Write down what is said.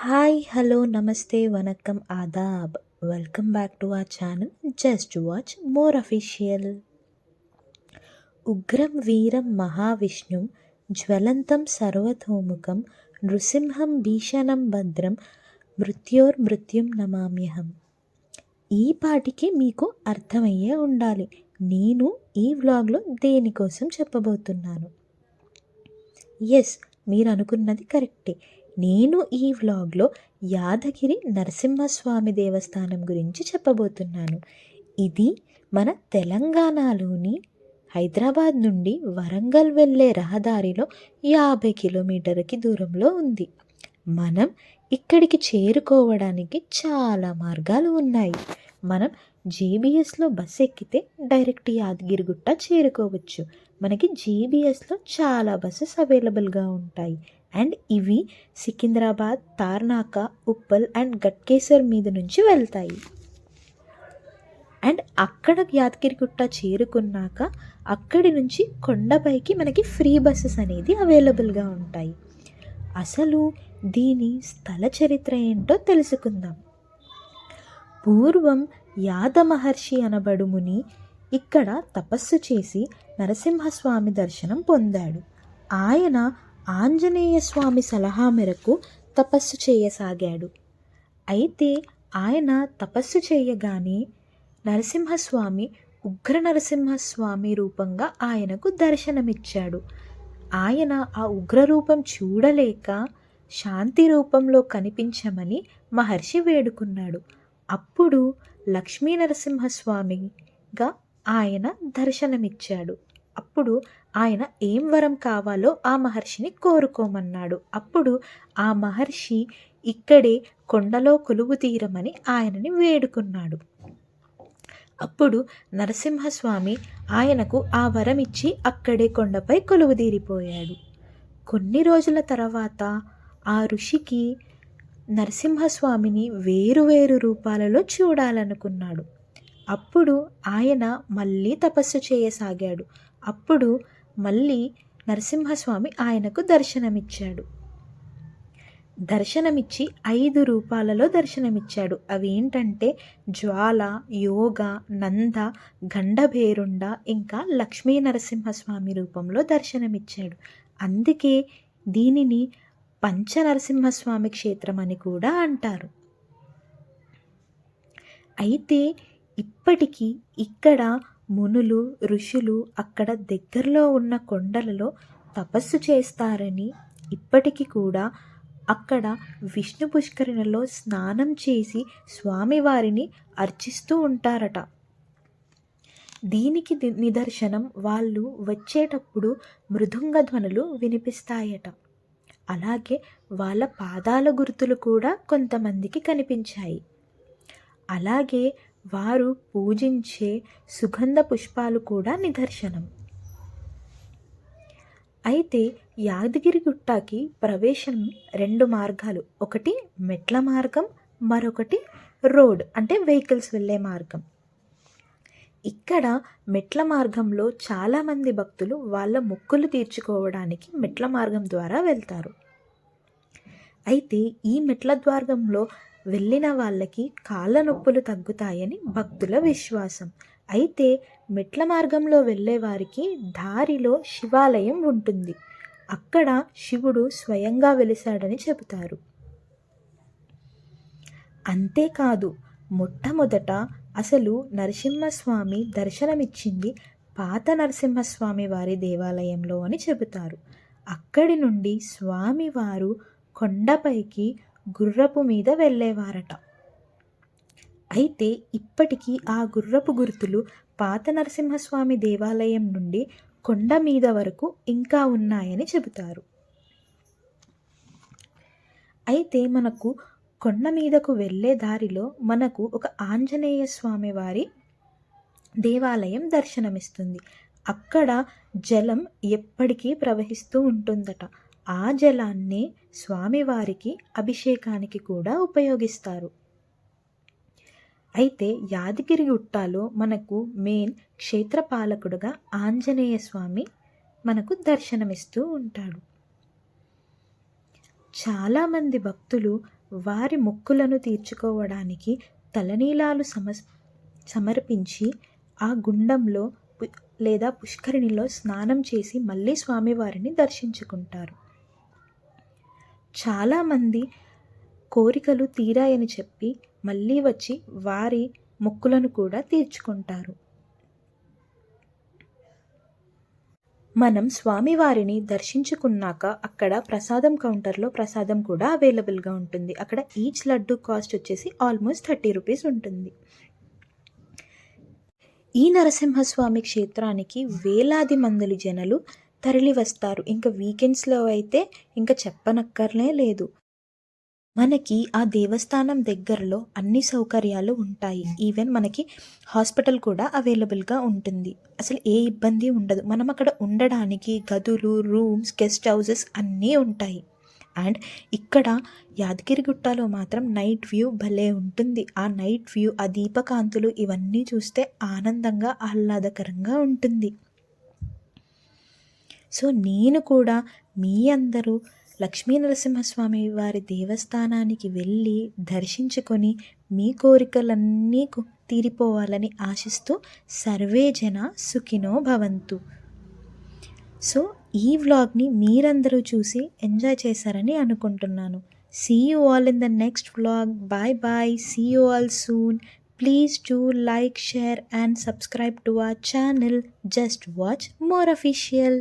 Hi hello నమస్తే వనక్కం ఆదాబ్ welcome back to our channel just watch more official. ఉగ్రం వీరం మహావిష్ణుం జ్వలంతం సర్వతోముఖం నృసింహం భీషణం భద్రం మృత్యోర్మృత్యుం నమామ్యహం. ఈ పాటికి మీకు అర్థమయ్యే ఉండాలి నేను ఈ వ్లాగ్లో దేనికోసం చెప్పబోతున్నాను. ఎస్, మీరు అనుకున్నది కరెక్టే. నేను ఈ వ్లాగ్లో యాదగిరి నరసింహస్వామి దేవస్థానం గురించి చెప్పబోతున్నాను. ఇది మన తెలంగాణలోని హైదరాబాద్ నుండి వరంగల్ వెళ్ళే రహదారిలో 50 కిలోమీటర్లకి దూరంలో ఉంది. మనం ఇక్కడికి చేరుకోవడానికి చాలా మార్గాలు ఉన్నాయి. మనం జీబీఎస్లో బస్ ఎక్కితే డైరెక్ట్ యాదగిరిగుట్ట చేరుకోవచ్చు. మనకి జీబీఎస్లో చాలా బస్సెస్ అవైలబుల్గా ఉంటాయి. అండ్ ఇవి సికింద్రాబాద్, తార్నాక, ఉప్పల్ అండ్ గట్కేసర్ మీద నుంచి వెళ్తాయి. అండ్ అక్కడ యాదగిరిగుట్ట చేరుకున్నాక అక్కడి నుంచి కొండపైకి మనకి ఫ్రీ బస్సెస్ అనేది అవైలబుల్గా ఉంటాయి. అసలు దీని స్థల చరిత్ర ఏంటో తెలుసుకుందాం. పూర్వం యాద మహర్షి అనబడు ముని ఇక్కడ తపస్సు చేసి నరసింహస్వామి దర్శనం పొందాడు. ఆయన ఆంజనేయ స్వామి సలహా మేరకు తపస్సు చేయసాగాడు. అయితే ఆయన తపస్సు చేయగానే నరసింహస్వామి ఉగ్ర నరసింహస్వామి రూపంగా ఆయనకు దర్శనమిచ్చాడు. ఆయన ఆ ఉగ్రరూపం చూడలేక శాంతి రూపంలో కనిపించమని మహర్షి వేడుకున్నాడు. అప్పుడు లక్ష్మీ నరసింహస్వామిగా ఆయన దర్శనమిచ్చాడు. అప్పుడు ఆయన ఏం వరం కావాలో ఆ మహర్షిని కోరుకోమన్నాడు. అప్పుడు ఆ మహర్షి ఇక్కడే కొండలో కొలువు తీరమని ఆయనని వేడుకున్నాడు. అప్పుడు నరసింహస్వామి ఆయనకు ఆ వరం ఇచ్చి అక్కడే కొండపై కొలువుదీరిపోయాడు. కొన్ని రోజుల తర్వాత ఆ ఋషికి నరసింహస్వామిని వేరువేరు రూపాలలో చూడాలనుకున్నాడు. అప్పుడు ఆయన మళ్ళీ తపస్సు చేయసాగాడు. అప్పుడు మళ్ళీ నరసింహస్వామి ఆయనకు దర్శనమిచ్చాడు. దర్శనమిచ్చి 5 రూపాలలో దర్శనమిచ్చాడు. అవి ఏంటంటే జ్వాల, యోగ, నంద, గండభేరుండ, ఇంకా లక్ష్మీ నరసింహస్వామి రూపంలో దర్శనమిచ్చాడు. అందుకే దీనిని పంచనరసింహస్వామి క్షేత్రం అని కూడా అంటారు. అయితే ఇప్పటికీ ఇక్కడ మునులు, ఋషులు అక్కడ దగ్గరలో ఉన్న కొండలలో తపస్సు చేస్తారని, ఇప్పటికీ కూడా అక్కడ విష్ణు పుష్కరిణిలో స్నానం చేసి స్వామివారిని అర్చిస్తూ ఉంటారట. దీనికి నిదర్శనం వాళ్ళు వచ్చేటప్పుడు మృదంగ ధ్వనులు వినిపిస్తాయట. అలాగే వాళ్ళ పాదాల గుర్తులు కూడా కొంతమందికి కనిపించాయి. అలాగే వారు పూజించే సుగంధ పుష్పాలు కూడా నిదర్శనం. అయితే యాదగిరిగుట్టకి ప్రవేశం 2 మార్గాలు. ఒకటి మెట్ల మార్గం, మరొకటి రోడ్ అంటే వెహికల్స్ వెళ్ళే మార్గం. ఇక్కడ మెట్ల మార్గంలో చాలామంది భక్తులు వాళ్ళ మొక్కులు తీర్చుకోవడానికి మెట్ల మార్గం ద్వారా వెళ్తారు. అయితే ఈ మెట్ల మార్గంలో వెళ్ళిన వాళ్ళకి కాళ్ళ నొప్పులు తగ్గుతాయని భక్తుల విశ్వాసం. అయితే మెట్ల మార్గంలో వెళ్ళే వారికి దారిలో శివాలయం ఉంటుంది. అక్కడ శివుడు స్వయంగా వెలిశాడని చెబుతారు. అంతేకాదు, మొట్టమొదట అసలు నరసింహస్వామి దర్శనమిచ్చింది పాత నరసింహస్వామి వారి దేవాలయంలో అని చెబుతారు. అక్కడి నుండి స్వామివారు కొండపైకి గుర్రపు మీద వెళ్ళేవారట. అయితే ఇప్పటికీ ఆ గుర్రపు గుర్తులు పాత నరసింహస్వామి దేవాలయం నుండి కొండ మీద వరకు ఇంకా ఉన్నాయని చెబుతారు. అయితే మనకు కొండ మీదకు వెళ్ళే దారిలో మనకు ఒక ఆంజనేయ స్వామి వారి దేవాలయం దర్శనమిస్తుంది. అక్కడ జలం ఎప్పటికీ ప్రవహిస్తూ ఉంటుందట. ఆ జలాన్నే స్వామివారికి అభిషేకానికి కూడా ఉపయోగిస్తారు. అయితే యాదగిరిగుట్టలో మనకు మెయిన్ క్షేత్రపాలకుడుగా ఆంజనేయ స్వామి మనకు దర్శనమిస్తూ ఉంటాడు. చాలామంది భక్తులు వారి మొక్కులను తీర్చుకోవడానికి తలనీలాలు సమర్పించి ఆ గుండంలో లేదా పుష్కరిణిలో స్నానం చేసి మళ్ళీ స్వామివారిని దర్శించుకుంటారు. చాలామంది కోరికలు తీరాయని చెప్పి మళ్ళీ వచ్చి వారి మొక్కులను కూడా తీర్చుకుంటారు. మనం స్వామివారిని దర్శించుకున్నాక అక్కడ ప్రసాదం కౌంటర్లో ప్రసాదం కూడా అవైలబుల్గా ఉంటుంది. అక్కడ ఈచ్ లడ్డు కాస్ట్ వచ్చేసి ఆల్మోస్ట్ 30 రూపీస్ ఉంటుంది. ఈ నరసింహస్వామి క్షేత్రానికి వేలాది మంది జనులు తరలి వస్తారు. ఇంకా వీకెండ్స్లో అయితే ఇంకా చెప్పనక్కర్లే లేదు. మనకి ఆ దేవస్థానం దగ్గరలో అన్ని సౌకర్యాలు ఉంటాయి. ఈవెన్ మనకి హాస్పిటల్ కూడా అవైలబుల్గా ఉంటుంది. అసలు ఏ ఇబ్బంది ఉండదు. మనం అక్కడ ఉండడానికి గదులు, రూమ్స్, గెస్ట్ హౌసెస్ అన్నీ ఉంటాయి. అండ్ ఇక్కడ యాదగిరిగుట్టలో మాత్రం నైట్ వ్యూ భలే ఉంటుంది. ఆ నైట్ వ్యూ, ఆ దీపకాంతులు ఇవన్నీ చూస్తే ఆనందంగా, ఆహ్లాదకరంగా ఉంటుంది. సో నేను కూడా మీ అందరూ లక్ష్మీ నరసింహస్వామి వారి దేవస్థానానికి వెళ్ళి దర్శించుకొని మీ కోరికలన్నీ తీరిపోవాలని ఆశిస్తూ సర్వే జన సుఖినో భవంతు. సో ఈ వ్లాగ్ని మీరందరూ చూసి ఎంజాయ్ చేశారని అనుకుంటున్నాను. See you all in the next vlog. Bye bye. See you all soon. Please do like, share and subscribe to our channel. Just Watch More Official.